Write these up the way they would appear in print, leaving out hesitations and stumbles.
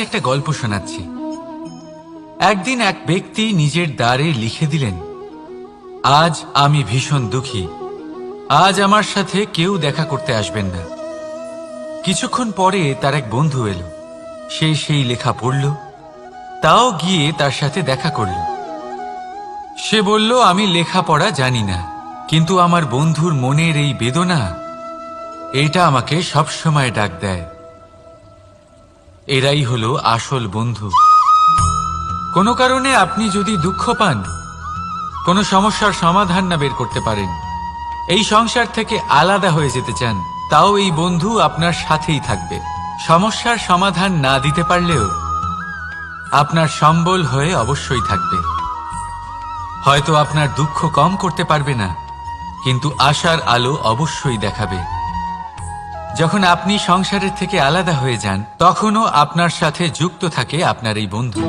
একটা গল্প শোনাচ্ছি। একদিন এক ব্যক্তি নিজের দ্বারে লিখে দিলেন, আজ আমি ভীষণ দুঃখী, আজ আমার সাথে কেউ দেখা করতে আসবেন না। কিছুক্ষণ পরে তার এক বন্ধু এলো, সে সেই লেখা পড়ল, তাও গিয়ে তার সাথে দেখা করল। সে বলল, আমি লেখাপড়া জানি না, কিন্তু আমার বন্ধুর মনের এই বেদনা, এটা আমাকে সবসময় ডাক দেয়। এরাই হলো আসল বন্ধু। কোনো কারণে আপনি যদি দুঃখ পান, কোনো সমস্যার সমাধান না বের করতে পারেন, এই সংসার থেকে আলাদা হয়ে যেতে চান, তাও এই বন্ধু আপনার সাথেই থাকবে। সমস্যার সমাধান না দিতে পারলেও আপনার সম্বল হয়ে অবশ্যই থাকবে। হয়তো আপনার দুঃখ কম করতে পারবে না, কিন্তু আশার আলো অবশ্যই দেখাবে। যখন আপনি সংসারের থেকে আলাদা হয়ে যান, তখনও আপনার সাথে যুক্ত থাকে আপনার এই বন্ধু,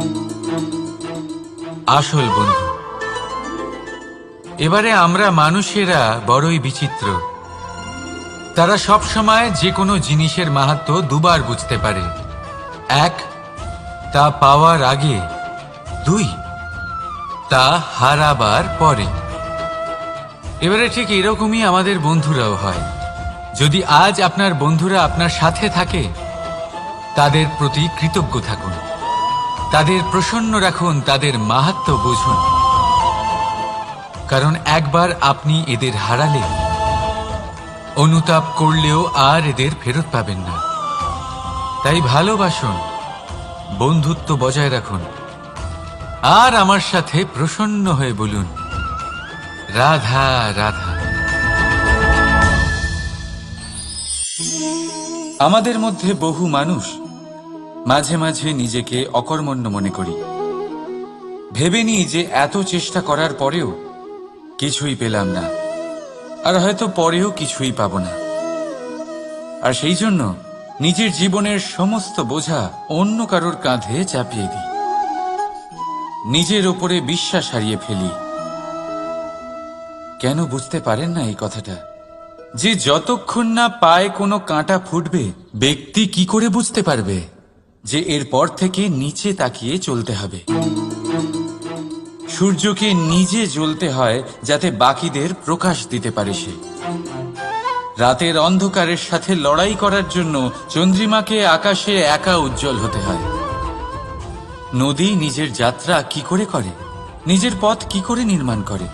আসল বন্ধু। এবারে আমরা মানুষেরা বড়ই বিচিত্র। তারা সব সময় যে কোনো জিনিসের মাহাত্ম্য দুবার বুঝতে পারে। এক, তা পাওয়ার আগে। দুই, তা হারাবার পরে। এবারে ঠিক এরকমই আমাদের বন্ধুরাও হয়। যদি আজ আপনার বন্ধুরা আপনার সাথে থাকে, তাদের প্রতি কৃতজ্ঞ থাকুন, তাদের প্রসন্ন রাখুন, তাদের মাহাত্ম্য বুঝুন। কারণ একবার আপনি এদের হারালে, অনুতাপ করলেও আর এদের ফেরত পাবেন না। তাই ভালোবাসুন, বন্ধুত্ব বজায় রাখুন, আর আমার সাথে প্রসন্ন হয়ে বলুন, রাধা রাধা। আমাদের মধ্যে বহু মানুষ মাঝে মাঝে নিজেকে অকর্মণ্য মনে করি, ভেবে নিই যে এত চেষ্টা করার পরেও কিছুই পেলাম না, আর হয়তো পরেও কিছুই পাব না। আর সেই জন্য নিজের জীবনের সমস্ত বোঝা অন্য কারোর কাঁধে চাপিয়ে দিই, নিজের ওপরে বিশ্বাস হারিয়ে ফেলি। কেন বুঝতে পারেন না এই কথাটা? যে যতক্ষণ না পায়ে কোনো কাঁটা ফুটবে, ব্যক্তি কি করে বুঝতে পারবে যে এরপর থেকে নিচে তাকিয়ে চলতে হবে? সূর্যকে নিজে জ্বলতে হয় যাতে বাকিদের প্রকাশ দিতে পারে সে। রাতের অন্ধকারের সাথে লড়াই করার জন্য চন্দ্রিমাকে আকাশে একা উজ্জ্বল হতে হয়। নদী নিজের যাত্রা কি করে করে, নিজের পথ কি করে নির্মাণ করে?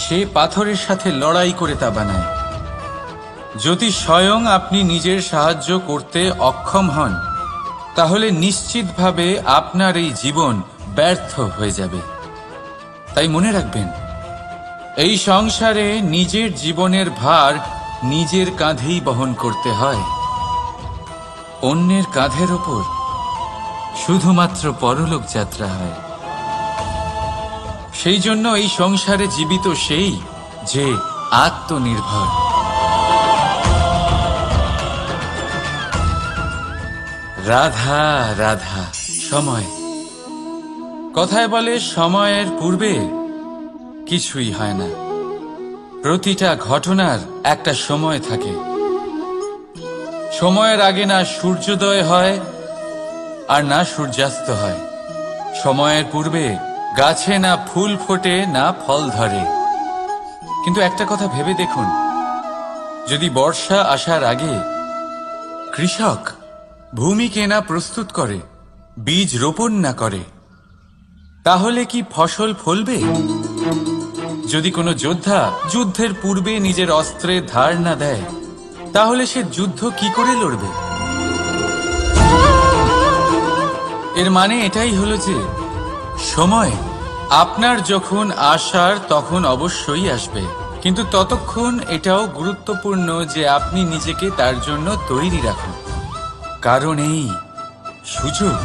সে পাথরের সাথে লড়াই করে তা বানায়। যদি স্বয়ং আপনি নিজের সাহায্য করতে অক্ষম হন, তাহলে নিশ্চিতভাবে আপনার এই জীবন ব্যর্থ হয়ে যাবে। তাই মনে রাখবেন, এই সংসারে নিজের জীবনের ভার নিজের কাঁধেই বহন করতে হয়। অন্যের কাঁধের ওপর শুধুমাত্র পরলোক যাত্রা হয়। সেই জন্য এই সংসারে জীবিত সেই যে আত্মনির্ভর। রাধা রাধা। সময়, কথায় বলে সময়ের পূর্বে কিছুই হয় না। প্রতিটা ঘটনার একটা সময় থাকে। সময়ের আগে না সূর্যোদয় হয় আর না সূর্যাস্ত হয়। সময়ের পূর্বে গাছে না ফুল ফোটে না ফল ধরে। কিন্তু একটা কথা ভেবে দেখুন, যদি বর্ষা আসার আগে কৃষক ভূমিকে না প্রস্তুত করে, বীজ রোপণ না করে, তাহলে কি ফসল ফলবে? যদি কোনো যোদ্ধা যুদ্ধের পূর্বে নিজের অস্ত্রের ধার না দেয়, তাহলে সে যুদ্ধ কি করে লড়বে? এর মানে এটাই হলো যে সময় আপনার যখন আসার তখন অবশ্যই আসবে, কিন্তু ততক্ষণ এটাও গুরুত্বপূর্ণ যে আপনি নিজেকে তার জন্য তৈরি রাখুন। কারণ এই সুযোগ,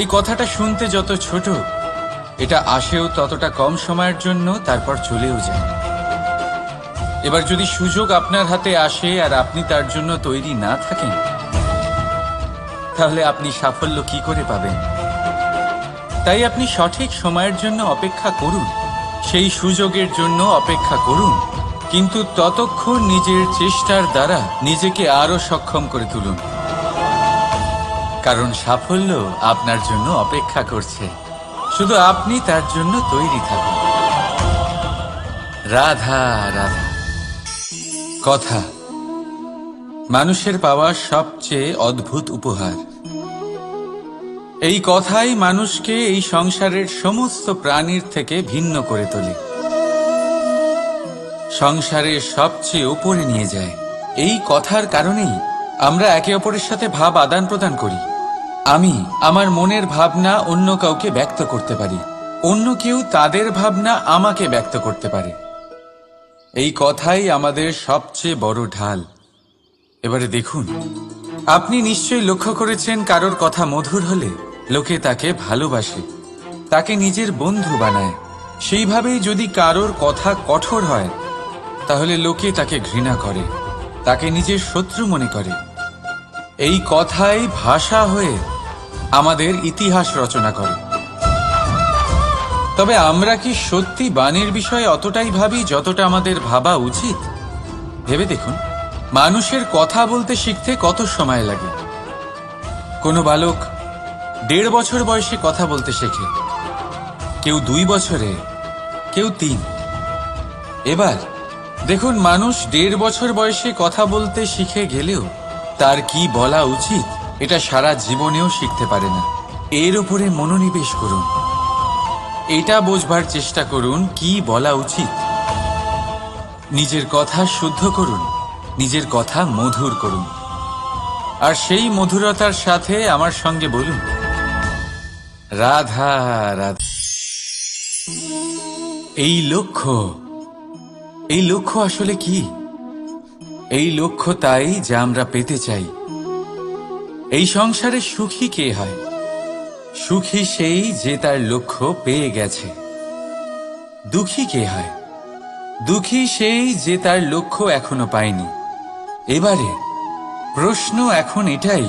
এই কথাটা শুনতে যত ছোট, এটা আসেও ততটা কম সময়ের জন্য, তারপর চলেও যায়। এবার যদি সুযোগ আপনার হাতে আসে আর আপনি তার জন্য তৈরি না থাকেন, তাহলে আপনি সাফল্য কি করে পাবেন? তাই আপনি সঠিক সময়ের জন্য অপেক্ষা করুন, সেই সুযোগের জন্য অপেক্ষা করুন, কিন্তু ততক্ষণ নিজের চেষ্টার দ্বারা নিজেকে আরো সক্ষম করে তুলুন। কারণ সাফল্য আপনার জন্য অপেক্ষা করছে, শুধু আপনি তার জন্য তৈরি থাকুন। রাধা রাধা। কথা মানুষের পাওয়া সবচেয়ে অদ্ভুত উপহার। এই কথাই মানুষকে এই সংসারের সমস্ত প্রাণীর থেকে ভিন্ন করে তোলে, সংসারের সবচেয়ে উপরে নিয়ে যায়। এই কথার কারণেই আমরা একে অপরের সাথে ভাব আদান প্রদান করি। আমি আমার মনের ভাবনা অন্য কাউকে ব্যক্ত করতে পারি, অন্য কেউ তাদের ভাবনা আমাকে ব্যক্ত করতে পারে। এই কথাই আমাদের সবচেয়ে বড় ঢাল। এবারে দেখুন, আপনি নিশ্চয়ই লক্ষ্য করেছেন, কারোর কথা মধুর হলে লোকে তাকে ভালোবাসে, তাকে নিজের বন্ধু বানায়। সেইভাবেই যদি কারোর কথা কঠোর হয়, তাহলে লোকে তাকে ঘৃণা করে, তাকে নিজের শত্রু মনে করে। এই কথাই ভাষা হয়ে আমাদের ইতিহাস রচনা করে। তবে আমরা কি সত্যি বাণীর বিষয়ে অতটাই ভাবি যতটা আমাদের ভাবা উচিত? ভেবে দেখুন, মানুষের কথা বলতে শিখতে কত সময় লাগে। কোনো বালক 1.5 বছর বয়সে কথা বলতে শেখে, কেউ 2 বছরে, কেউ 3। এবার দেখুন, মানুষ 1.5 বছর বয়সে কথা বলতে শিখে গেলেও তার কি বলা উচিত এটা সারা জীবনেও শিখতে পারে না। এর উপরে মনোনিবেশ করুন, এটা বোঝবার চেষ্টা করুন কি বলা উচিত। নিজের কথা শুদ্ধ করুন, নিজের কথা মধুর করুন, আর সেই মধুরতার সাথে আমার সঙ্গে বলুন, রাধা রাধা। এই লক্ষ্য আসলে কি? এই লক্ষ্য তাই যা আমরা পেতে চাই। এই সংসারে সুখী কে হয়? সুখী সেই যে তার লক্ষ্য পেয়ে গেছে। দুঃখী কে হয়? দুঃখী সেই যে তার লক্ষ্য এখনো পায়নি। এবারে প্রশ্ন এখন এটাই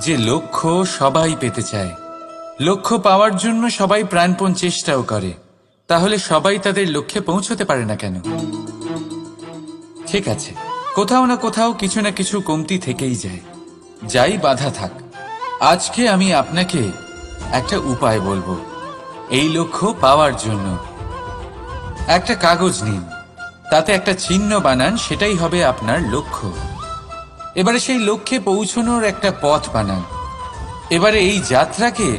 যে লক্ষ্য সবাই পেতে চায়, লক্ষ্য পাওয়ার জন্য সবাই প্রাণপণ চেষ্টাও করে, তাহলে সবাই তাদের লক্ষ্যে পৌঁছতে পারে না কেন? ঠিক আছে, কোথাও না কোথাও কিছু না কিছু কমতি থেকেই যায়, যাই বাধা থাক। আজকে আমি আপনাকে একটা উপায় বলবো এই লক্ষ্য পাওয়ার জন্য। একটা কাগজ নিন, তাতে একটা চিহ্ন বানান, সেটাই হবে আপনার লক্ষ্য। এবারে সেই লক্ষ্যে পৌঁছানোর একটা পথ বানান। এবারে এই যাত্রাকে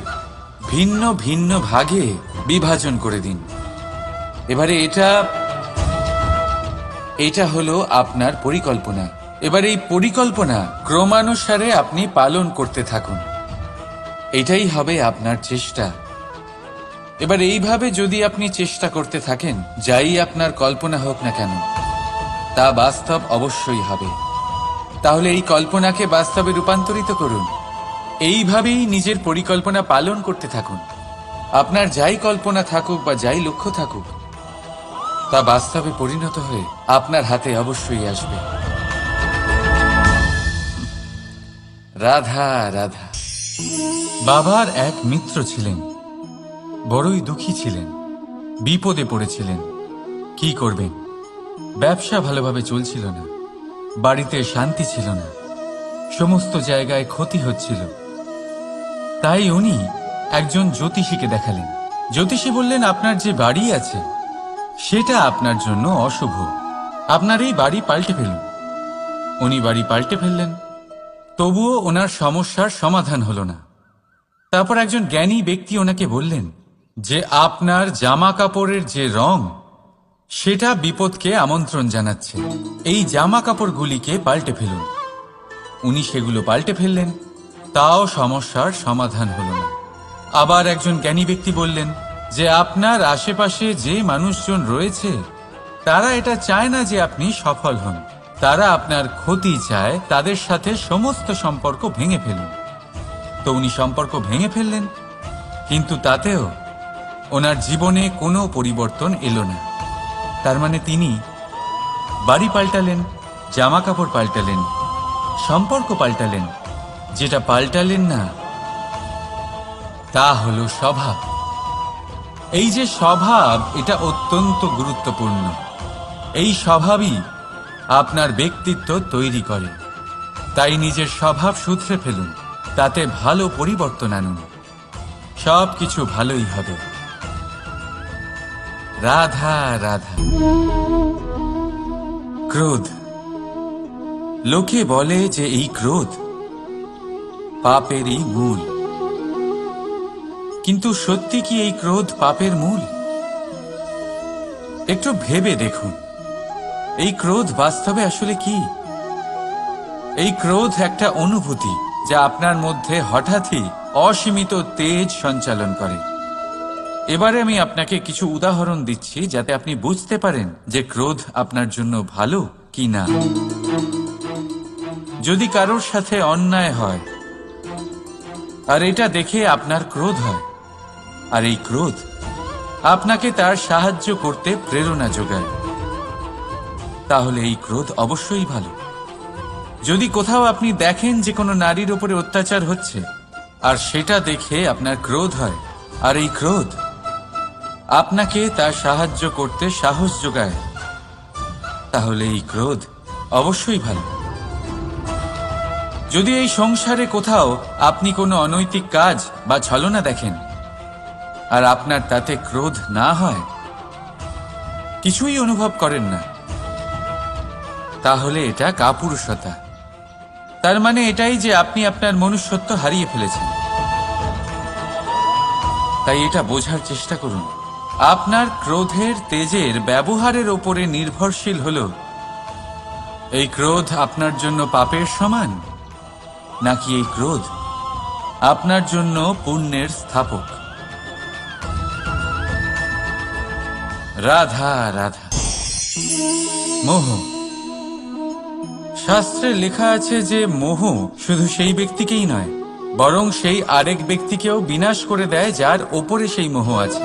ভিন্ন ভিন্ন ভাগে বিভাজন করে দিন। এবারে এটা হলো আপনার পরিকল্পনা। এবার এই পরিকল্পনা ক্রমানুসারে আপনি পালন করতে থাকুন, এটাই হবে আপনার চেষ্টা। এবার এইভাবে যদি আপনি চেষ্টা করতে থাকেন, যাই আপনার কল্পনা হোক না কেন, তা বাস্তব অবশ্যই হবে। তাহলে এই কল্পনাকে বাস্তবে রূপান্তরিত করুন। এইভাবেই নিজের পরিকল্পনা পালন করতে থাকুন। আপনার যাই কল্পনা থাকুক বা যাই লক্ষ্য থাকুক, তা বাস্তবে পরিণত হয়ে আপনার হাতে অবশ্যই আসবে। রাধা রাধা। বাবার এক মিত্র ছিলেন, বড়ই দুঃখী ছিলেন, বিপদে পড়েছিলেন। কি করবেন? ব্যবসা ভালোভাবে চলছিল না, বাড়িতে শান্তি ছিল না, সমস্ত জায়গায় ক্ষতি হচ্ছিল। তাই উনি একজন জ্যোতিষীকে দেখালেন। জ্যোতিষী বললেন, আপনার যে বাড়ি আছে সেটা আপনার জন্য অশুভ, আপনার এই বাড়ি পাল্টে ফেলুন। উনি বাড়ি পাল্টে ফেললেন, তবুও ওনার সমস্যার সমাধান হলো না। তারপর একজন জ্ঞানী ব্যক্তি ওনাকে বললেন যে আপনার জামা কাপড়ের যে রং, সেটা বিপদকে আমন্ত্রণ জানাচ্ছে, এই জামা কাপড়গুলিকে পাল্টে ফেলুন। উনি সেগুলো পাল্টে ফেললেন, তাও সমস্যার সমাধান হলো না। আবার একজন জ্ঞানী ব্যক্তি বললেন যে আপনার আশেপাশে যে মানুষজন রয়েছে, তারা এটা চায় না যে আপনি সফল হন, তারা আপনার ক্ষতি চায়, তাদের সাথে সমস্ত সম্পর্ক ভেঙে ফেলুন। তো উনি সম্পর্ক ভেঙে ফেললেন, কিন্তু তাতেও ওনার জীবনে কোনো পরিবর্তন এলো না। তার মানে তিনি বাড়ি পাল্টালেন, জামা কাপড় পাল্টালেন, সম্পর্ক পাল্টালেন, যেটা পাল্টালেন না তা হলো স্বভাব। এই যে স্বভাব, এটা অত্যন্ত গুরুত্বপূর্ণ। এই স্বভাবই আপনার ব্যক্তিত্ব তৈরি করে। তাই নিজের স্বভাব শুধরে ফেলুন, তাতে ভালো পরিবর্তন আনুন, সবকিছু ভালোই হবে। রাধা রাধা। ক্রোধ। লোকে বলে যে এই ক্রোধ পাপেরই মূল, কিন্তু সত্যি কি এই ক্রোধ পাপের মূল? একটু ভেবে দেখুন, এই ক্রোধ বাস্তবে আসলে কি? এই ক্রোধ একটা অনুভূতি যা আপনার মধ্যে হঠাৎই অসীমিত তেজ সঞ্চালন করে। এবারে আমি আপনাকে কিছু উদাহরণ দিচ্ছি যাতে আপনি বুঝতে পারেন যে ক্রোধ আপনার জন্য ভালো কি না। যদি কারোর সাথে অন্যায় হয় আর এটা দেখে আপনার ক্রোধ হয়, আর এই ক্রোধ আপনাকে তার সাহায্য করতে প্রেরণা যোগায়, তাহলে এই ক্রোধ অবশ্যই ভালো। যদি কোথাও আপনি দেখেন যে কোনো নারীর উপরে অত্যাচার হচ্ছে আর সেটা দেখে আপনার ক্রোধ হয়, আর এই ক্রোধ আপনাকে তার সাহায্য করতে সাহস যোগায়, তাহলে এই ক্রোধ অবশ্যই ভালো। যদি এই সংসারে কোথাও আপনি কোনো অনৈতিক কাজ বা ছলনা দেখেন আর আপনার তাতে ক্রোধ না হয়, কিছুই অনুভব করেন না, তাহলে এটা কাপুরুষতা। তার মানে এটাই যে আপনি আপনার মনুষ্যত্ব হারিয়ে ফেলেছেন। তাই এটা বোঝার চেষ্টা করুন, আপনার ক্রোধের তেজের ব্যবহারের ওপরে নির্ভরশীল হলো এই ক্রোধ আপনার জন্য পাপের সমান, নাকি এই ক্রোধ আপনার জন্য পুণ্যের স্থাপক। রাধা রাধা। মোহ। শাস্ত্রে লেখা আছে যে মোহ শুধু সেই ব্যক্তিকেই নয়, বরং সেই আরেক ব্যক্তিকেও বিনাশ করে দেয় যার ওপরে সেই মোহ আছে।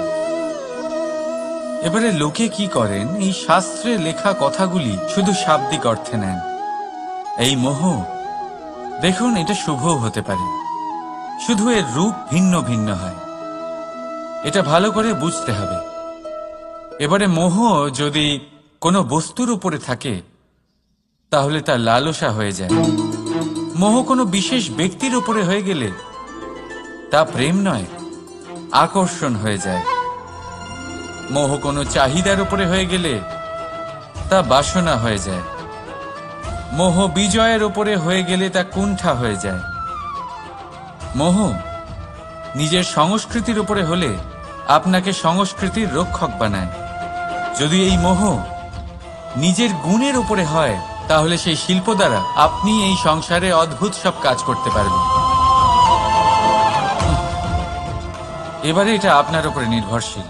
এবারে লোকে কি করেন, এই শাস্ত্রে লেখা কথাগুলি শুধু শাব্দিক অর্থে নেন। এই মোহ, দেখুন, এটা শুভও হতে পারে, শুধু এর রূপ ভিন্ন ভিন্ন হয়। এটা ভালো করে বুঝতে হবে। এবারে মোহ যদি কোনো বস্তুর উপরে থাকে তাহলে তা লালসা হয়ে যায়। মোহ কোনো বিশেষ ব্যক্তির উপরে হয়ে গেলে তা প্রেম নয়, আকর্ষণ হয়ে যায়। মোহ কোনো চাহিদার উপরে হয়ে গেলে তা বাসনা হয়ে যায়। মোহ বিজয়ের উপরে হয়ে গেলে তা কুণ্ঠা হয়ে যায়। মোহ নিজের সংস্কৃতির উপরে হলে আপনাকে সংস্কৃতির রক্ষক বানায়। যদি এই মোহ নিজের গুণের উপরে হয়, তাহলে সেই শিল্প দ্বারা আপনি এই সংসারে অদ্ভুত সব কাজ করতে পারবেন। এবারে এটা আপনার উপরে নির্ভরশীল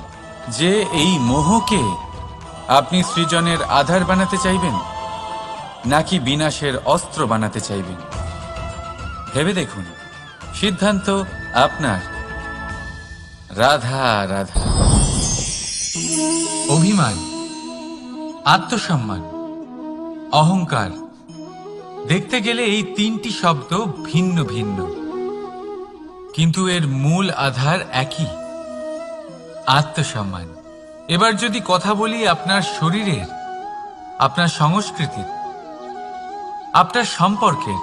যে এই মোহকে আপনি সৃজনের আধার বানাতে চাইবেন নাকি বিনাশের অস্ত্র বানাতে চাইবেন। ভেবে দেখুন, সিদ্ধান্ত আপনার। রাধা রাধা। অভিমান, আত্মসম্মান, অহংকার, দেখতে গেলে এই তিনটি শব্দ ভিন্ন ভিন্ন, কিন্তু এর মূল আধার একই, আত্মসম্মান। এবার যদি কথা বলি আপনার শরীরের, আপনার সংস্কৃতির, আপনার সম্পর্কের,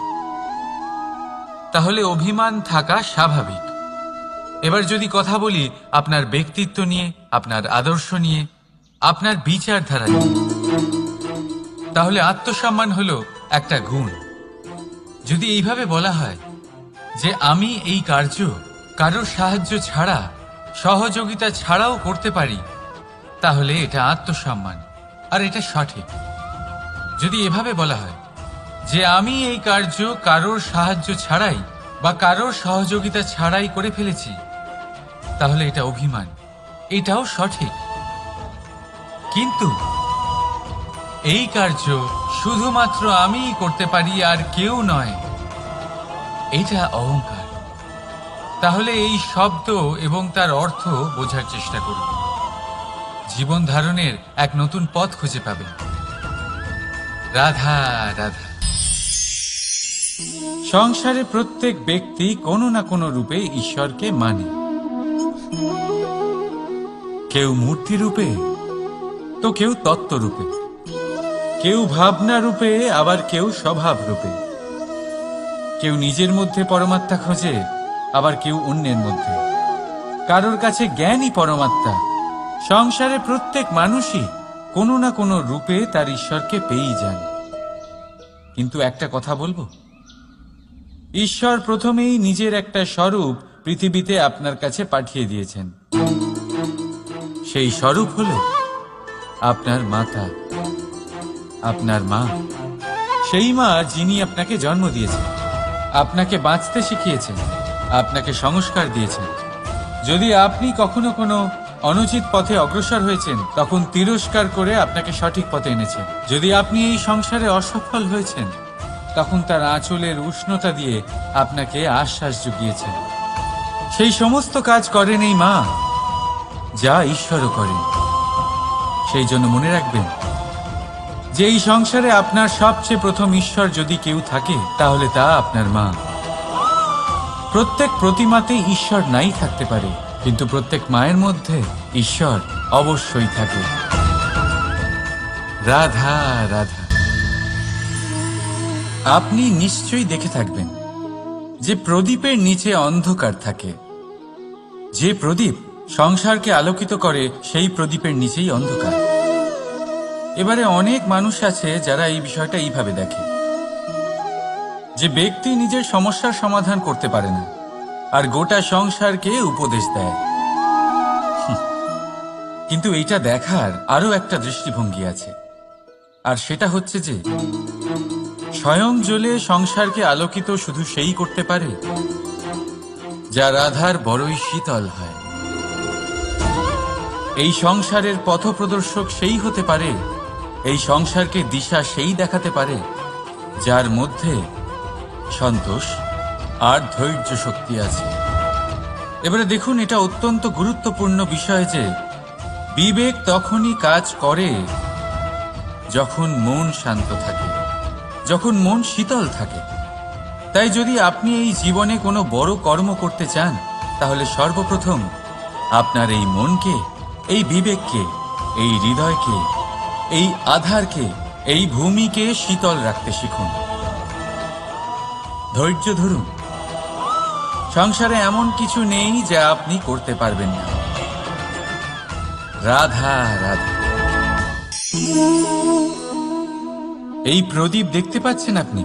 তাহলে অভিমান থাকা স্বাভাবিক। এবার যদি কথা বলি আপনার ব্যক্তিত্ব নিয়ে, আপনার আদর্শ নিয়ে, আপনার বিচারধারা নিয়ে, তাহলে আত্মসম্মান হলো একটা গুণ। যদি এইভাবে বলা হয় যে আমি এই কার্য কারোর সাহায্য ছাড়া, সহযোগিতা ছাড়াও করতে পারি, তাহলে এটা আত্মসম্মান, আর এটা সঠিক। যদি এভাবে বলা হয় যে আমি এই কার্য কারোর সাহায্য ছাড়াই বা কারোর সহযোগিতা ছাড়াই করে ফেলেছি, তাহলে এটা অভিমান, এটাও সঠিক। কিন্তু এই কার্য শুধুমাত্র আমিই করতে পারি আর কেউ নয়, এটা অহংকার। তাহলে এই শব্দ এবং তার অর্থ বোঝার চেষ্টা করুন। জীবন ধারণের এক নতুন পথ খুঁজে পাবেন। রাধা রাধা। সংসারে প্রত্যেক ব্যক্তি কোনো না কোনো রূপে ঈশ্বরকে মানে। কেউ মূর্তি রূপে, তো কেউ তত্ত্ব রূপে, কেউ ভাবনা রূপে, আবার কেউ স্বভাব রূপে। কেউ নিজের মধ্যে পরমাত্মা খোঁজে, আবার কেউ অন্যের মধ্যে। কারোর কাছে জ্ঞানই পরমাত্মা। সংসারে প্রত্যেক মানুষই কোনো না কোনো রূপে তার ঈশ্বরকে পেয়েই যান। কিন্তু একটা কথা বলবো, ঈশ্বর প্রথমেই নিজের একটা স্বরূপ পৃথিবীতে আপনার কাছে পাঠিয়ে দিয়েছেন। সেই স্বরূপ হলো আপনার মাতা, আপনার মা। সেই মা যিনি আপনাকে জন্ম দিয়েছেন, আপনাকে বাঁচতে শিখিয়েছেন, আপনাকে সংস্কার দিয়েছেন। যদি আপনি কখনো কোনো অনুচিত পথে অগ্রসর হয়েছেন, তখন তিরস্কার করে আপনাকে সঠিক পথে এনেছেন। যদি আপনি এই সংসারে অসফল হয়েছেন, তখন তার আঁচলের উষ্ণতা দিয়ে আপনাকে আশ্বাস জুগিয়েছেন। সেই সমস্ত কাজ করেন এই মা, যা ঈশ্বরও করেন। সেই জন্য মনে রাখবেন যে এই সংসারে আপনার সবচেয়ে প্রথম ঈশ্বর যদি কেউ থাকে, তাহলে তা আপনার মা। প্রত্যেক প্রতিমাতে ঈশ্বর নাই থাকতে পারে, কিন্তু প্রত্যেক মায়ের মধ্যে ঈশ্বর অবশ্যই থাকে। রাধা রাধা। আপনি নিশ্চয়ই দেখে থাকবেন যে প্রদীপের নিচে অন্ধকার থাকে। যে প্রদীপ সংসারকে আলোকিত করে, সেই প্রদীপের নিচেই অন্ধকার। এবারে অনেক মানুষ আছে যারা এই বিষয়টা এইভাবে দেখে যে ব্যক্তি নিজের সমস্যার সমাধান করতে পারে না, আর গোটা সংসারকে উপদেশ দেয়। কিন্তু এইটা দেখার আরো একটা দৃষ্টিভঙ্গি আছে, আর সেটা হচ্ছে যে স্বয়ং জ্বলে সংসারকে আলোকিত শুধু সেই করতে পারে যা রাধার বড়ই শীতল হয়। এই সংসারের পথপ্রদর্শক সেই হতে পারে, এই সংসারকে দিশা সেই দেখাতে পারে যার মধ্যে সন্তোষ আর ধৈর্য শক্তি আছে। এবারে দেখুন, এটা অত্যন্ত গুরুত্বপূর্ণ বিষয় যে বিবেক তখনই কাজ করে যখন মন শান্ত থাকে, যখন মন শীতল থাকে। তাই যদি আপনি এই জীবনে কোনো বড় কর্ম করতে চান, তাহলে সর্বপ্রথম আপনার এই মনকে, এই বিবেককে, এই হৃদয়কে, এই আধারকে, এই ভূমিকে শীতল রাখতে শিখুন। ধৈর্য ধরুন। সংসারে এমন কিছু নেই যা আপনি করতে পারবেন না। রাধা রাধা। এই প্রদীপ দেখতে পাচ্ছেন আপনি?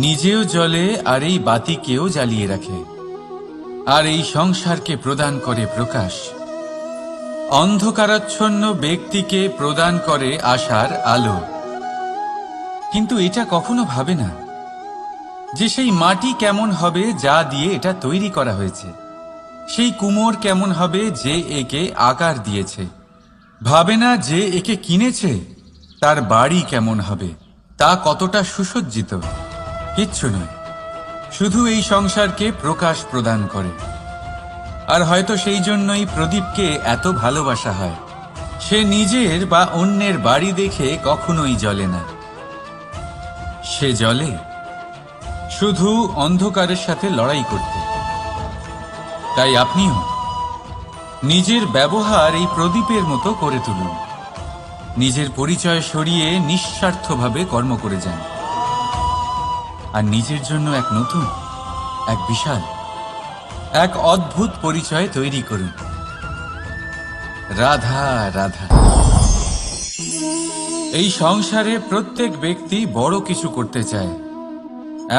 নিজেও জ্বলে আর এই বাতিকেও জ্বালিয়ে রাখে, আর এই সংসারকে প্রদান করে প্রকাশ। অন্ধকারাচ্ছন্ন ব্যক্তিকে প্রদান করে আশার আলো। কিন্তু এটা কখনো ভাবে না যে সেই মাটি কেমন হবে যা দিয়ে এটা তৈরি করা হয়েছে, সেই কুমোর কেমন হবে যে একে আকার দিয়েছে। ভাবে না যে একে কিনেছে তার বাড়ি কেমন হবে, তা কতটা সুসজ্জিত। কিচ্ছু নয়, শুধু এই সংসারকে প্রকাশ প্রদান করে। আর হয়তো সেই জন্যই প্রদীপকে এত ভালোবাসা হয়। সে নিজের বা অন্যের বাড়ি দেখে কখনোই জ্বলে না, সে জ্বলে শুধু অন্ধকারের সাথে লড়াই করতে। তাই আপনিও নিজের ব্যবহার এই প্রদীপের মতো করে তুলুন। নিজের পরিচয় সরিয়ে নিঃস্বার্থভাবে কর্ম করে যান, আর নিজের জন্য এক নতুন, এক বিশাল, এক অদ্ভুত পরিচয় তৈরি করুন। রাধা রাধা। এই সংসারে প্রত্যেক ব্যক্তি বড় কিছু করতে চায়,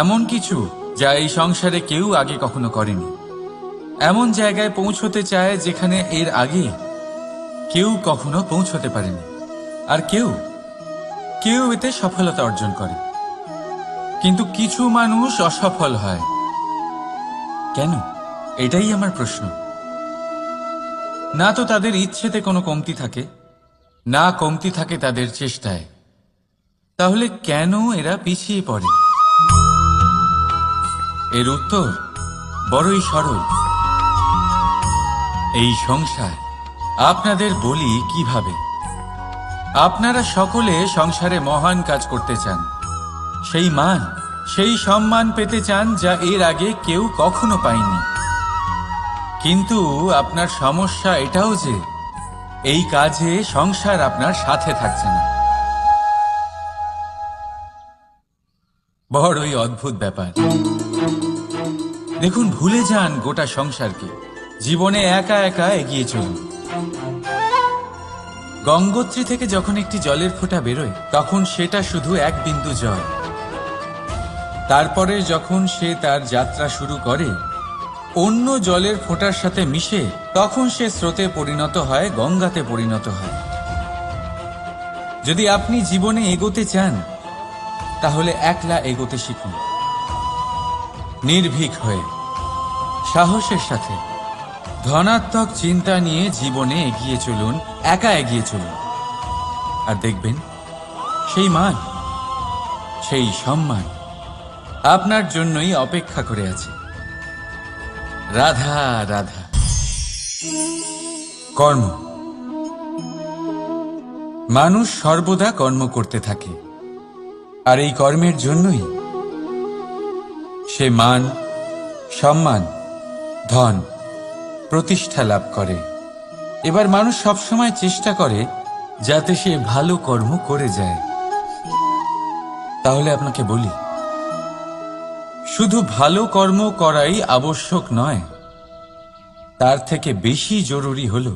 এমন কিছু যা এই সংসারে কেউ আগে কখনো করেনি। এমন জায়গায় পৌঁছতে চায় যেখানে এর আগে কেউ কখনো পৌঁছতে পারেনি। আর কেউ কেউ এতে সফলতা অর্জন করে। কিন্তু কিছু মানুষ অসফল হয় কেন? এটাই আমার প্রশ্ন। না তো তাদের ইচ্ছেতে কোনো কমতি থাকে, না কমতি থাকে তাদের চেষ্টায়। তাহলে কেন এরা পিছিয়ে পড়ে? এর উত্তর বড়ই সরল। এই সংসার আপনাদের বলি কিভাবে। আপনারা সকলে সংসারে মহান কাজ করতে চান, সেই মান, সেই সম্মান পেতে চান যা এর আগে কেউ কখনো পায়নি। কিন্তু আপনার সমস্যা এটাও যে এই কাজে সংসার আপনার সাথে থাকছে না। বড়ই অদ্ভুত ব্যাপার। দেখুন, ভুলে যান গোটা সংসারকে, জীবনে একা একা এগিয়ে চলুন। গঙ্গোত্রী থেকে যখন একটি জলের ফোঁটা বেরোয়, তখন সেটা শুধু এক বিন্দু জল। তারপরে যখন সে তার যাত্রা শুরু করে অন্য জলের ফোঁটার সাথে মিশে, তখন সে স্রোতে পরিণত হয়, গঙ্গাতে পরিণত হয়। যদি আপনি জীবনে এগোতে চান, তাহলে একলা এগোতে শিখুন, নির্ভীক হয়ে, সাহসের সাথে, ধনাত্মক চিন্তা নিয়ে জীবনে এগিয়ে চলুন, একা এগিয়ে চলুন। আর দেখবেন সেই মান, সেই সম্মান আপনার জন্যই অপেক্ষা করে আছে। রাধা রাধা। কর্ম। মানুষ সর্বদা কর্ম করতে থাকে, আর এই কর্মের জন্যই সে মান, সম্মান, ধন, প্রতিষ্ঠা লাভ করে। এবার মানুষ সবসময় চেষ্টা করে যাতে সে ভালো কর্ম করে যায়। তাহলে আপনাকে বলি, শুধু ভালো কর্ম করাই আবশ্যক নয়, তার থেকে বেশি জরুরি হলো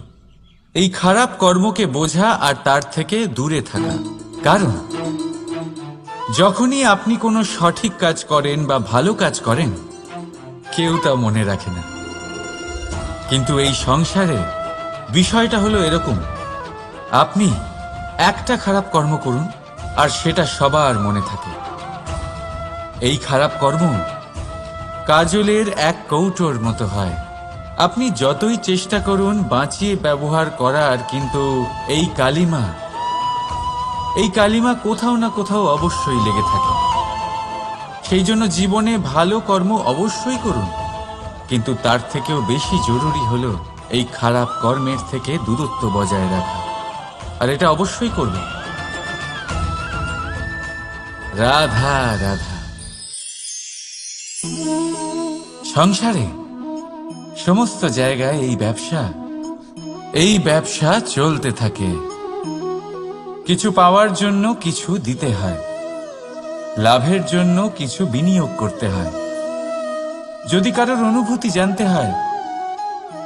এই খারাপ কর্মকে বোঝা আর তার থেকে দূরে থাকা। কারণ যখনই আপনি কোনো সঠিক কাজ করেন বা ভালো কাজ করেন, কেউ তা মনে রাখে না। কিন্তু এই সংসারে বিষয়টা হলো এরকম, আপনি একটা খারাপ কর্ম করুন আর সেটা সবার মনে থাকে। এই খারাপ কর্ম কাজলের এক কৌটোর মতো হয়। আপনি যতই চেষ্টা করুন বাঁচিয়ে ব্যবহার করার, কিন্তু এই কালিমা কোথাও না কোথাও অবশ্যই লেগে থাকে। সেই জন্য জীবনে ভালো কর্ম অবশ্যই করুন, কিন্তু তার থেকেও বেশি জরুরি হলো এই খারাপ কর্মের থেকে দূরত্ব বজায় রাখা। আর এটা অবশ্যই করবেন। রাধা রাধা। সংসারে সমস্ত জায়গায় এই ব্যবসা চলতে থাকে। কিছু পাওয়ার জন্য কিছু দিতে হয়, লাভের জন্য কিছু বিনিয়োগ করতে হয়। যদি কারোর অনুভূতি জানতে হয়,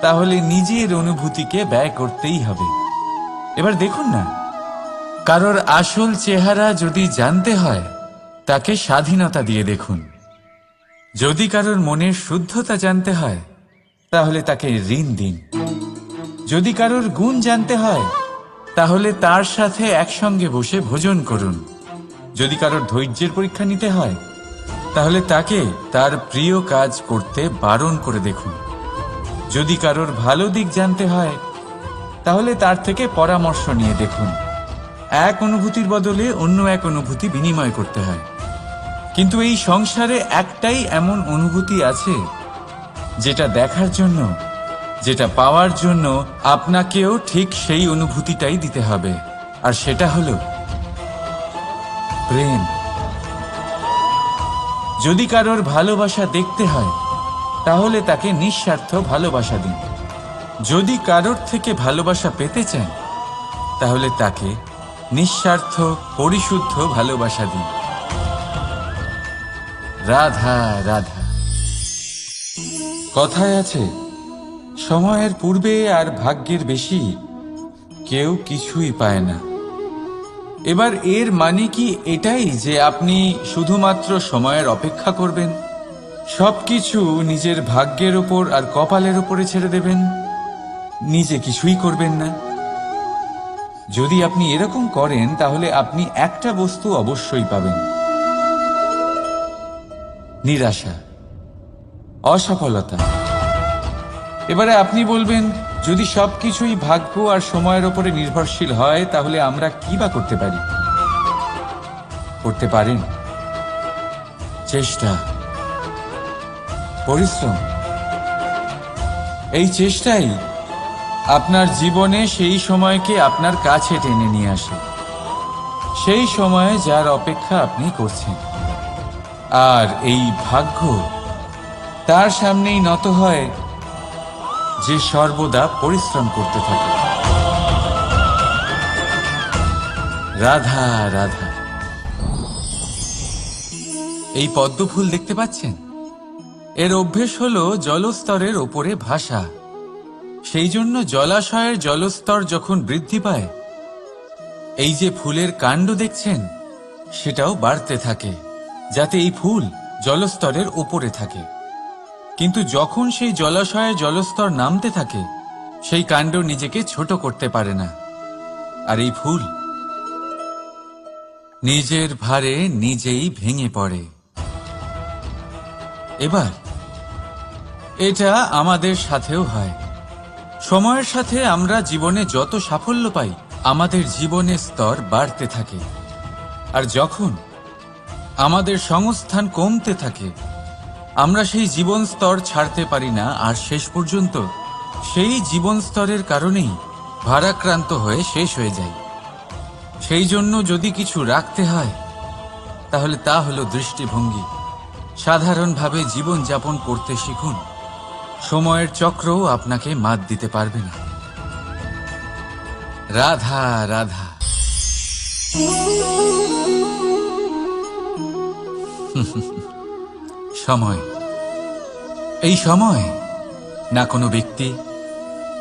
তাহলে নিজের অনুভূতিকে ব্যয় করতেই হবে। এবার দেখুন না, কারোর আসল চেহারা যদি জানতে হয়, তাকে স্বাধীনতা দিয়ে দেখুন। যদি কারোর মনের শুদ্ধতা জানতে হয়, তাহলে তাকে ঋণ দিন। যদি কারোর গুণ জানতে হয়, তাহলে তার সাথে একসঙ্গে বসে ভোজন করুন। যদি কারোর ধৈর্যের পরীক্ষা নিতে হয়, তাহলে তাকে তার প্রিয় কাজ করতে বারণ করে দেখুন। যদি কারোর ভালো দিক জানতে হয়, তাহলে তার থেকে পরামর্শ নিয়ে দেখুন। এক অনুভূতির বদলে অন্য এক অনুভূতি বিনিময় করতে হয়। কিন্তু এই সংসারে একটাই এমন অনুভূতি আছে, যেটা দেখার জন্য, যেটা পাওয়ার জন্য আপনাকেও ঠিক সেই অনুভূতিটাই দিতে হবে। আর সেটা হলো প্রেম। যদি কারোর ভালোবাসা দেখতে হয়, তাহলে তাকে নিঃস্বার্থ ভালোবাসা দিন। যদি কারোর থেকে ভালোবাসা পেতে চান, তাহলে তাকে নিঃস্বার্থ পরিশুদ্ধ ভালোবাসা দিন। রাধা রাধা। কথায় আছে, সময়ের পূর্বে আর ভাগ্যের বেশি কেউ কিছুই পায় না। এবার এর মানে কি এটাই যে আপনি শুধুমাত্র সময়ের অপেক্ষা করবেন, সবকিছু নিজের ভাগ্যের ওপর আর কপালের ওপরে ছেড়ে দেবেন, নিজে কিছুই করবেন না? যদি আপনি এরকম করেন, তাহলে আপনি একটা বস্তু অবশ্যই পাবেন: নিরাশা, অসফলতা। এবারে আপনি বলবেন, যদি সবকিছুই ভাগ্য আর সময়ের ওপরে নির্ভরশীল হয়, তাহলে আমরা কি বা করতে পারি? করতে পারেন চেষ্টা, পরিশ্রম। এই চেষ্টাই আপনার জীবনে সেই সময়কে আপনার কাছে টেনে নিয়ে আসে, সেই সময়ে যার অপেক্ষা আপনি করছেন। আর এই ভাগ্য তার সামনেই নত হয় যে সর্বদা পরিশ্রম করতে থাকে। রাধা রাধা। এই পদ্ম ফুল দেখতে পাচ্ছেন? এর অভ্যেস হলো জলস্তরের ওপরে ভাসা। সেই জন্য জলাশয়ের জলস্তর যখন বৃদ্ধি পায়, এই যে ফুলের কাণ্ড দেখছেন সেটাও বাড়তে থাকে, যাতে এই ফুল জলস্তরের ওপরে থাকে। কিন্তু যখন সেই জলাশয়ের জলস্তর নামতে থাকে, সেই কাণ্ড নিজেকে ছোট করতে পারে না, আর এই ফুল নিজের ভারে নিজেই ভেঙে পড়ে। এবার এটা আমাদের সাথেও হয়। সময়ের সাথে আমরা জীবনে যত সাফল্য পাই, আমাদের জীবনের স্তর বাড়তে থাকে। আর যখন আমাদের সংস্থান কমতে থাকে, আমরা সেই জীবন স্তর ছাড়তে পারি না, আর শেষ পর্যন্ত সেই জীবন স্তরের কারণেই ভারাক্রান্ত হয়ে শেষ হয়ে যায়। সেই জন্য যদি কিছু রাখতে হয়, তাহলে তা হলো দৃষ্টিভঙ্গি। সাধারণভাবে জীবন যাপন করতে শিখুন। সময়ের চক্রও আপনাকে মাত দিতে পারবে না। রাধা রাধা। সময়, এই সময় না কোনো ব্যক্তি,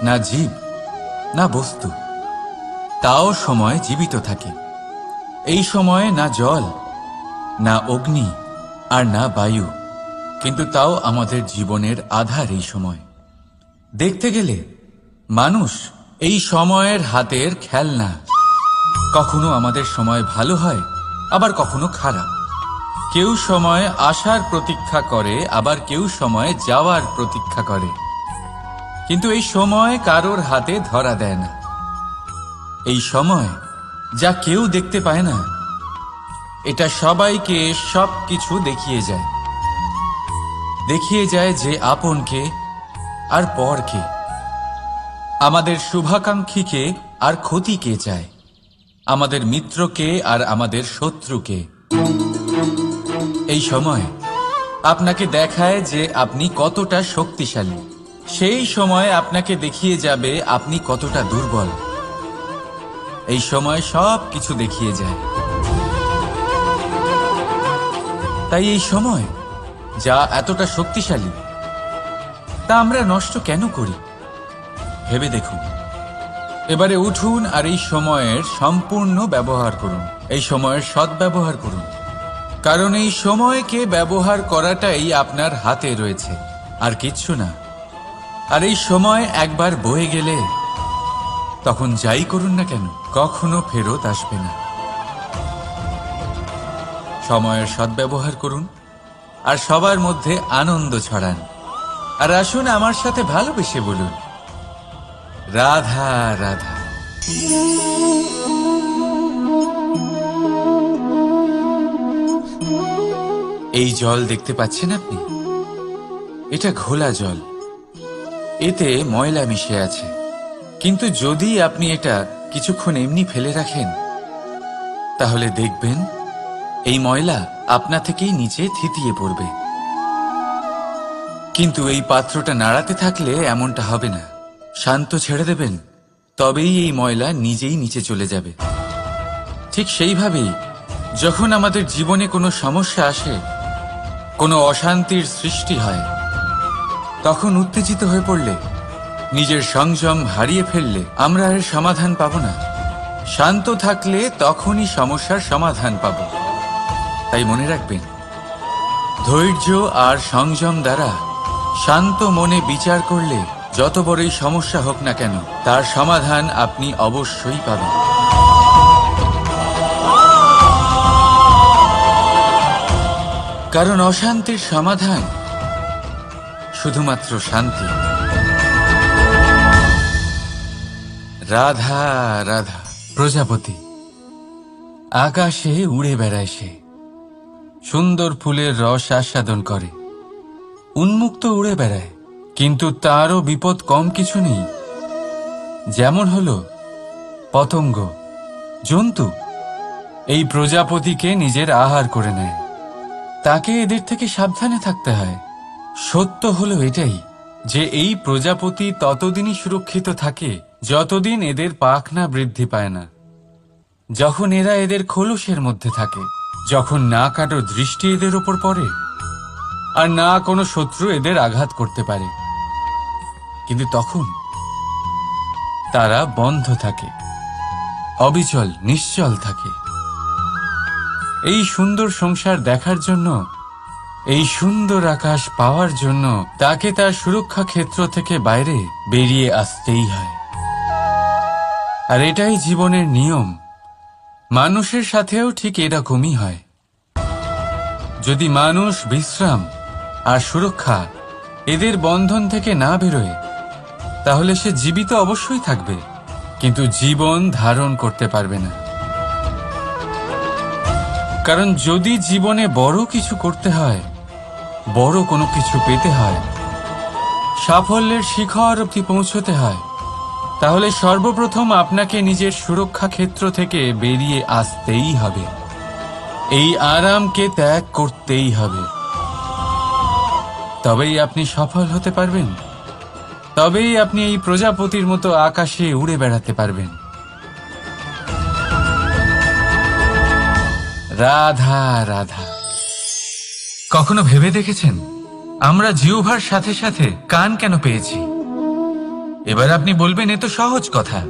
না জীব, না বস্তু, তাও সময় জীবিত থাকে। এই সময়ে না জল, না অগ্নি, আর না বায়ু, কিন্তু তাও আমাদের জীবনের আধার। এই সময় দেখতে গেলে মানুষ এই সময়ের হাতের খেলনা। কখনো আমাদের সময় ভালো হয়, আবার কখনো খারাপ। কেউ সময় আসার প্রতীক্ষা করে, আবার কেউ সময় যাওয়ার প্রতীক্ষা করে, কিন্তু এই সময় কারোর হাতে ধরা দেয় না। এই সময় যা কেউ দেখতে পায় না, এটা সবাইকে সবকিছু দেখিয়ে যায়। দেখিয়ে যায় যে আপনকে আর পরকে, আমাদের শুভাকাঙ্ক্ষীকে আর ক্ষতি কে চায়, আমাদের মিত্রকে আর আমাদের শত্রুকে। এই সময় আপনাকে দেখায় যে আপনি কতটা শক্তিশালী, সেই সময় আপনাকে দেখিয়ে যাবে আপনি কতটা দুর্বল। এই সময় সব কিছু দেখিয়ে যায়। তাই এই সময় যা এতটা শক্তিশালী, তা আমরা নষ্ট কেন করি? ভেবে দেখুন। এবারে উঠুন আর এই সময়ের সম্পূর্ণ ব্যবহার করুন। এই সময়ের সদ্ব্যবহার করুন, কারণ এই সময়কে ব্যবহার করাটাই আপনার হাতে রয়েছে, আর কিচ্ছু না। আর এই সময় একবার বয়ে গেলে, তখন যাই করুন না কেন, কখনো ফেরত আসবে না। সময়ের সদ্ব্যবহার করুন আর সবার মধ্যে আনন্দ ছড়ান। আর আসুন আমার সাথে ভালোবেসে বলুন, রাধা রাধা। এই জল দেখতে পাচ্ছেন আপনি? এটা ঘোলা জল, এতে ময়লা মিশে আছে। কিন্তু যদি আপনি এটা কিছুক্ষণ এমনি ফেলে রাখেন, তাহলে দেখবেন এই ময়লা আপনা থেকেই নিচে থিতিয়ে পড়বে। কিন্তু এই পাত্রটা নাড়াতে থাকলে এমনটা হবে না। শান্ত ছেড়ে দেবেন, তবেই এই ময়লা নিজেই নিচে চলে যাবে। ঠিক সেইভাবেই যখন আমাদের জীবনে কোনো সমস্যা আসে, কোনো অশান্তির সৃষ্টি হয়, তখন উত্তেজিত হয়ে পড়লে, নিজের সংযম হারিয়ে ফেললে আমরা এর সমাধান পাব না। শান্ত থাকলে তখনই সমস্যার সমাধান পাব। তাই মনে রাখবেন, ধৈর্য আর সংযম দ্বারা শান্ত মনে বিচার করলে যত বড়ই সমস্যা হোক না কেন, তার সমাধান আপনি অবশ্যই পাবেন। কারণ অশান্তির সমাধান শুধুমাত্র শান্তি। রাধা রাধা। প্রজাপতি আকাশে উড়ে বেড়ায়, সে সুন্দর ফুলের রস আস্বাদন করে, উন্মুক্ত উড়ে বেড়ায়, কিন্তু তারও বিপদ কম কিছু নেই। যেমন হলো পতঙ্গ, জন্তু এই প্রজাপতিকে নিজের আহার করে নেয়। তাকে এদের থেকে সাবধানে থাকতে হয়। সত্য হলো এটাই যে এই প্রজাপতি ততদিনই সুরক্ষিত থাকে যতদিন এদের পাখনা বৃদ্ধি পায় না। যখন এরা এদের খোলসের মধ্যে থাকে, যখন না কারো দৃষ্টি এদের ওপর পড়ে আর না কোনো শত্রু এদের আঘাত করতে পারে, কিন্তু তখন তারা বন্ধ থাকে, অবিচল নিশ্চল থাকে। এই সুন্দর সংসার দেখার জন্য, এই সুন্দর আকাশ পাওয়ার জন্য তাকে তার সুরক্ষা ক্ষেত্র থেকে বাইরে বেরিয়ে আসতেই হয়। আর এটাই জীবনের নিয়ম। মানুষের সাথেও ঠিক এরকমই হয়। যদি মানুষ বিশ্রাম আর সুরক্ষা এদের বন্ধন থেকে না বেরোয়, তাহলে সে জীবিত অবশ্যই থাকবে, কিন্তু জীবন ধারণ করতে পারবে না। কারণ যদি জীবনে বড় কিছু করতে হয়, বড় কোনো কিছু পেতে হয়, সাফল্যের শিখর অবধি পৌঁছতে হয়, তাহলে সর্বপ্রথম আপনাকে নিজের সুরক্ষা ক্ষেত্র থেকে বেরিয়ে আসতেই হবে। এই আরামকে ত্যাগ করতেই হবে। তবেই আপনি সফল হতে পারবেন, তবেই আপনি এই প্রজাপতির মতো আকাশে উড়ে বেড়াতে পারবেন। রাধা রাধা। কখনো ভেবে দেখেছেন আমরা জিহ্বার সাথে সাথে কান কেন পেয়েছি? এবার আপনি বলবেন এ তো সহজ কথা,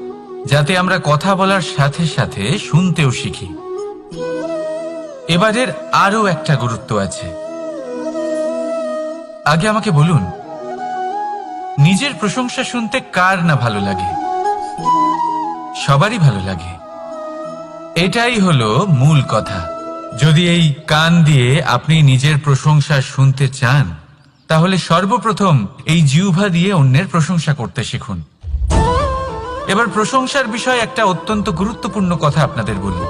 যাতে আমরা কথা বলার সাথে সাথে শুনতেও শিখি। এবারের আরো একটা গুরুত্ব আছে। আগে আমাকে বলুন, নিজের প্রশংসা শুনতে কার না ভালো লাগে? সবারই ভালো লাগে। এটাই হলো মূল কথা। যদি এই কান দিয়ে আপনি নিজের প্রশংসা শুনতে চান, তাহলে সর্বপ্রথম এই জিহ্বা দিয়ে অন্যের প্রশংসা করতে শিখুন। এবার প্রশংসার বিষয় একটা অত্যন্ত গুরুত্বপূর্ণ কথা আপনাদের বলি।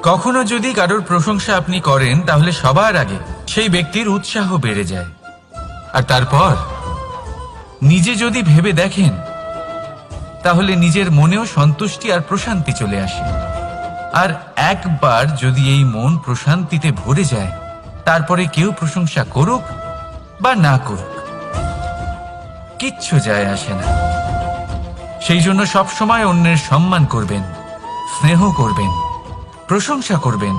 কখনো যদি কারোর প্রশংসা আপনি করেন, তাহলে সবার আগে সেই ব্যক্তির উৎসাহ বেড়ে যায়। আর তারপর নিজে যদি ভেবে দেখেন, তাহলে নিজের মনেও সন্তুষ্টি আর প্রশান্তি চলে আসে। আর একবার যদি এই মন প্রশান্তিতে ভরে যায়, তারপরে কেউ প্রশংসা করুক বা না করুক, কিচ্ছু যায় আসে না। সেই জন্য সবসময় অন্যের সম্মান করবেন, স্নেহ করবেন, প্রশংসা করবেন,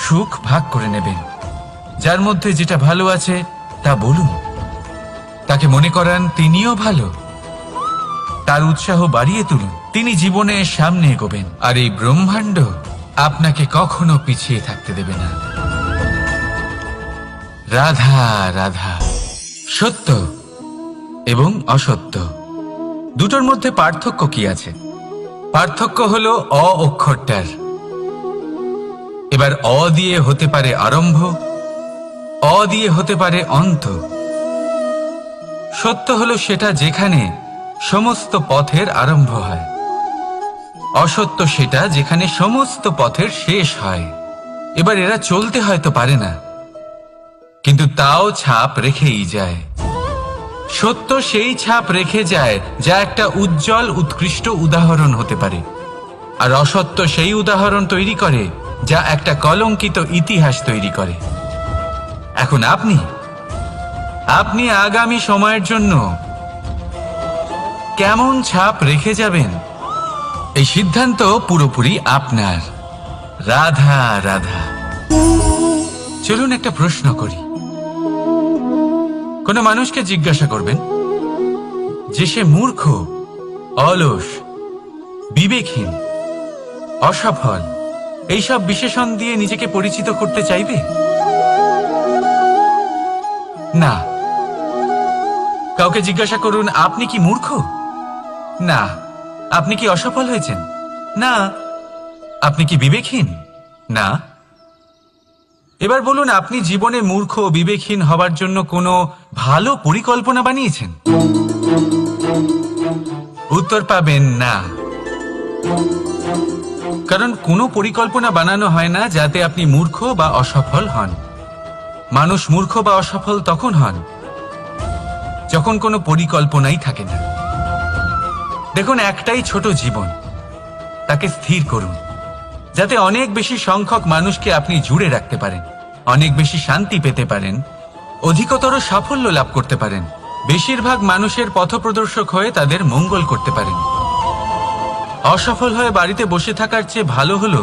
সুখ ভাগ করে নেবেন। যার মধ্যে যেটা ভালো আছে তা বলুন, তাকে মনে করান তিনিও ভালো, তার উৎসাহ বাড়িয়ে তুলুন। তিনি জীবনে সামনে এগোবেন, আর এই ব্রহ্মাণ্ড আপনাকে কখনো পিছিয়ে থাকতে দেবে না। রাধা রাধা। সত্য এবং অসত্য দুটোর মধ্যে পার্থক্য কি আছে? পার্থক্য হলো অ অক্ষরটার। এবার অ দিয়ে হতে পারে আরম্ভ, অ দিয়ে হতে পারে অন্ত। সত্য হলো সেটা যেখানে সমস্ত পথের আরম্ভ হয়, অসত্য সেটা যেখানে সমস্ত পথের শেষ হয়। এবার এরা চলতে হয়তো পারে না, কিন্তু তাও ছাপ রেখেই যায়। সত্য সেই ছাপ রেখে যায় যা একটা উজ্জ্বল উৎকৃষ্ট উদাহরণ হতে পারে, আর অসত্য সেই উদাহরণ তৈরি করে যা একটা কলঙ্কিত ইতিহাস তৈরি করে। এখন আপনি আগামী সময়ের জন্য কেমন ছাপ রেখে যাবেন, এই সিদ্ধান্ত পুরোপুরি আপনার। রাধা রাধা। চলুন একটা প্রশ্ন করি। কোন মানুষকে জিজ্ঞাসা করবেন যে সে মূর্খ, অলস, বিবেকহীন, অসফল, এইসব বিশেষণ দিয়ে নিজেকে পরিচিত করতে চাইবে? না। কাউকে জিজ্ঞাসা করুন আপনি কি মূর্খ? না। আপনি কি অসফল হয়েছেন? না। আপনি কি বিবেকহীন? না। এবার বলুন, আপনি জীবনে মূর্খ ও বিবেকহীন হবার জন্য কোনো ভালো পরিকল্পনা বানিয়েছেন? উত্তর পাবেন না। কারণ কোনো পরিকল্পনা বানানো হয় না যাতে আপনি মূর্খ বা অসফল হন। মানুষ মূর্খ বা অসফল তখন হন যখন কোনো পরিকল্পনাই থাকে না। দেখুন, একটাই ছোট জীবন, তাকে স্থির করুন যাতে অনেক বেশি সংখ্যক মানুষকে আপনি জুড়ে রাখতে পারেন, অনেক বেশি শান্তি পেতে পারেন, অধিকতর সাফল্য লাভ করতে পারেন, বেশিরভাগ মানুষের পথপ্রদর্শক হয়ে তাদের মঙ্গল করতে পারেন। অসফল হয়ে বাড়িতে বসে থাকার চেয়ে ভালো হলো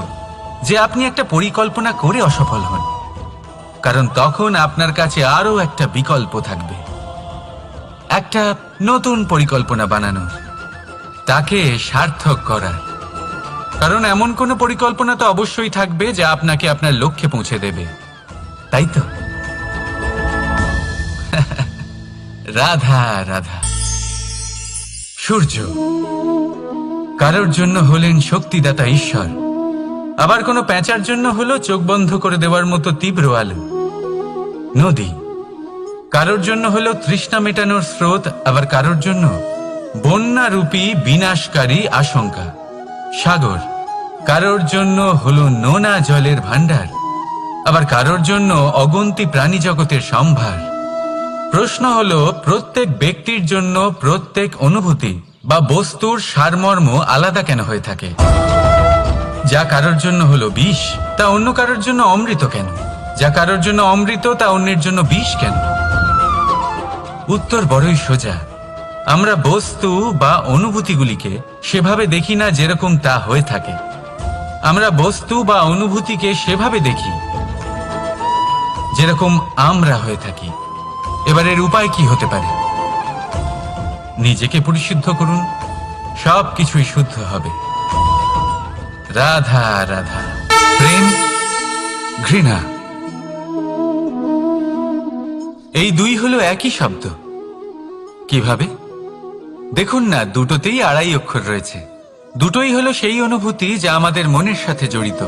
যে আপনি একটা পরিকল্পনা করে অসফল হন, কারণ তখন আপনার কাছে আরো একটা বিকল্প থাকবে, একটা নতুন পরিকল্পনা বানানোর, তাকে সার্থক করার। কারণ এমন কোনো পরিকল্পনা তো অবশ্যই থাকবে যা আপনাকে আপনার লক্ষ্যে পৌঁছে দেবে, তাই তো? রাধা রাধা। সূর্য কারোর জন্য হলেন শক্তিদাতা ঈশ্বর, আবার কোনো প্যাঁচার জন্য হলো চোখ বন্ধ করে দেওয়ার মতো তীব্র আলো। নদী কারোর জন্য হলো তৃষ্ণা মেটানোর স্রোত, আবার কারোর জন্য বন্যারূপী বিনাশকারী আশঙ্কা। সাগর কারোর জন্য হলো নোনা জলের ভাণ্ডার, আবার কারোর জন্য অগন্তি প্রাণী জগতের সম্ভার। প্রশ্ন হলো, প্রত্যেক ব্যক্তির জন্য প্রত্যেক অনুভূতি বা বস্তুর সারমর্ম আলাদা কেন হয়ে থাকে? যা কারোর জন্য হলো বিষ, তা অন্য কারোর জন্য অমৃত কেন? যা কারোর জন্য অমৃত, তা অন্যের জন্য বিষ কেন? উত্তর বড়ই সোজা। আমরা বস্তু বা অনুভূতিগুলিকে সেভাবে দেখি না যেরকম তা হয়ে থাকে। আমরা বস্তু বা অনুভূতিকে সেভাবে দেখি যেরকম আমরা হয়ে থাকি। এবার এর উপায় কি হতে পারে? নিজেকে পরিশুদ্ধ করুন, সব কিছুই শুদ্ধ হবে। রাধা রাধা। প্রেম, ঘৃণা, এই দুই হলো একই শব্দ। কিভাবে? দেখুন না, দুটোতেই আড়াই অক্ষর রয়েছে। দুটোই হলো সেই অনুভূতি যা আমাদের মনের সাথে জড়িত,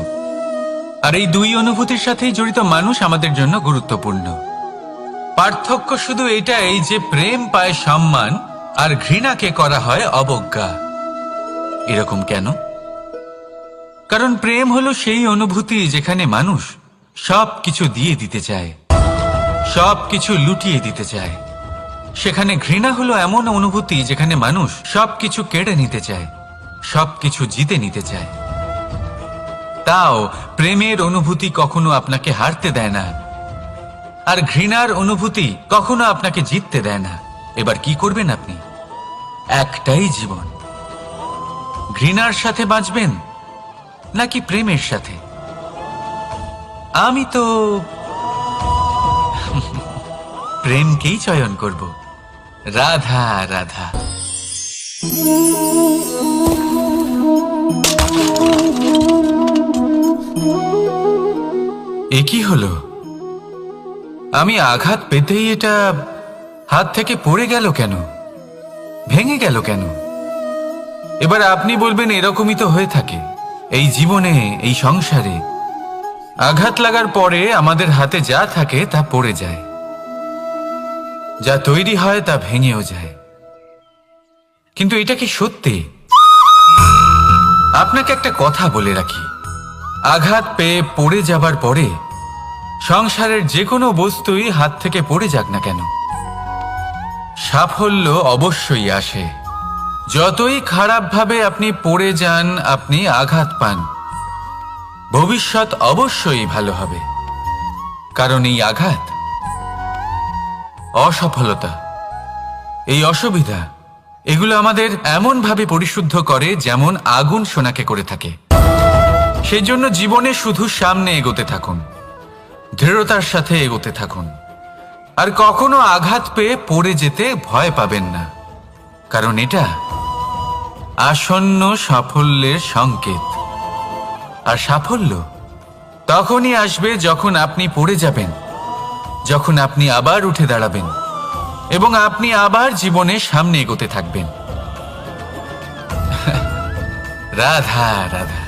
আর এই দুই অনুভূতির সাথেই জড়িত মানুষ আমাদের জন্য গুরুত্বপূর্ণ। পার্থক্য শুধু এটাই যে প্রেম পায় সম্মান আর ঘৃণাকে করা হয় অবজ্ঞা। এরকম কেন? কারণ প্রেম হলো সেই অনুভূতি যেখানে মানুষ সব কিছু দিয়ে দিতে চায়, সব কিছু লুটিয়ে দিতে চায়। সেখানে ঘৃণা হলো এমন অনুভূতি যেখানে মানুষ সবকিছু কেড়ে নিতে চায়, সবকিছু জিতে নিতে চায়। তাও প্রেমের অনুভূতি কখনো আপনাকে হারতে দেয় না, আর ঘৃণার অনুভূতি কখনো আপনাকে জিততে দেয় না। এবার কি করবেন আপনি? একটাই জীবন, ঘৃণার সাথে বাঁচবেন নাকি প্রেমের সাথে? আমি তো প্রেমকেই চয়ন করব। রাধা রাধা। এ কি হলো? আমি আঘাত পেতেই এটা হাত থেকে পড়ে গেল কেন? ভেঙে গেল কেন? এবার আপনি বলবেন, এরকমই তো হয়ে থাকে এই জীবনে, এই সংসারে। আঘাত লাগার পরে আমাদের হাতে যা থাকে তা পড়ে যায়, যা তৈরি হয় তা ভেঙেও যায়। কিন্তু এটা কি সত্যি? আপনাকে একটা কথা বলে রাখি, আঘাত পেয়ে পড়ে যাবার পরে সংসারের যে কোনো বস্তুই হাত থেকে পড়ে যাক না কেন, সাফল্য অবশ্যই আসে। যতই খারাপভাবে আপনি পড়ে যান, আপনি আঘাত পান, ভবিষ্যৎ অবশ্যই ভালো হবে। কারণ এই আঘাত, অসফলতা, এই অসুবিধা, এগুলো আমাদের এমনভাবে পরিশুদ্ধ করে যেমন আগুন সোনাকে করে থাকে। সেই জন্য জীবনে শুধু সামনে এগোতে থাকুন, দৃঢ়তার সাথে এগোতে থাকুন, আর কখনো আঘাত পেয়ে পড়ে যেতে ভয় পাবেন না। কারণ এটা আসন্ন সাফল্যের সংকেত। আর সাফল্য তখনই আসবে যখন আপনি পড়ে যাবেন, যখন আপনি আবার উঠে দাঁড়াবেন এবং আপনি আবার জীবনে সামনে এগোতে থাকবেন। রাধা রাধা।